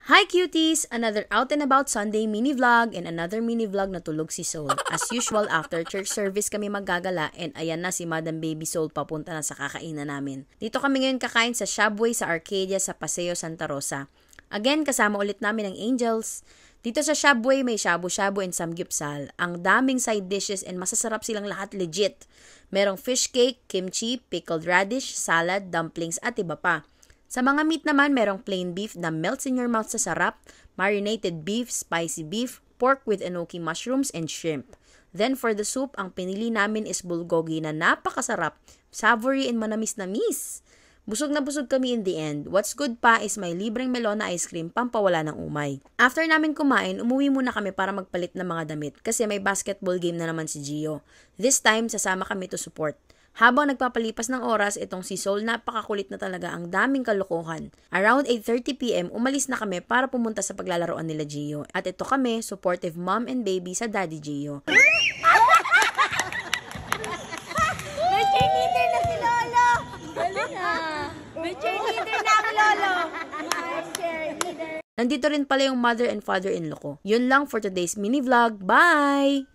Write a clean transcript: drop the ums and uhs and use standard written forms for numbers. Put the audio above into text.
Hi cuties! Another out and about Sunday mini vlog and another mini vlog na tulog si Soul. As usual, after church service kami maggagala and ayan na si Madam Baby Soul papunta na sa kakainan namin. Dito kami ngayon kakain sa Subway sa Arcadia sa Paseo Santa Rosa. Again, kasama ulit namin ang Angels. Dito sa Subway may shabu-shabu and samgyupsal. Ang daming side dishes and masasarap silang lahat legit. Merong fish cake, kimchi, pickled radish, salad, dumplings at iba pa. Sa mga meat naman, merong plain beef na melts in your mouth sa sarap, marinated beef, spicy beef, pork with enoki mushrooms, and shrimp. Then for the soup, ang pinili namin is bulgogi na napakasarap, savory and manamis-namis. Busog na busog kami in the end. What's good pa is may libreng melon na ice cream pampawala ng umay. After namin kumain, umuwi muna kami para magpalit ng mga damit kasi may basketball game na naman si Gio. This time, sasama kami to support. Habang nagpapalipas ng oras, itong si Soul napakakulit na talaga, ang daming kalokohan. Around 8:30 PM, umalis na kami para pumunta sa paglalaroan nila Gio. At ito kami, supportive mom and baby sa Daddy Gio. May cheerleader na si Lolo! Galing May cheerleader na ang Lolo! May cheerleader! Nandito rin pala yung mother and father-in-law ko. Yun lang for today's mini vlog. Bye!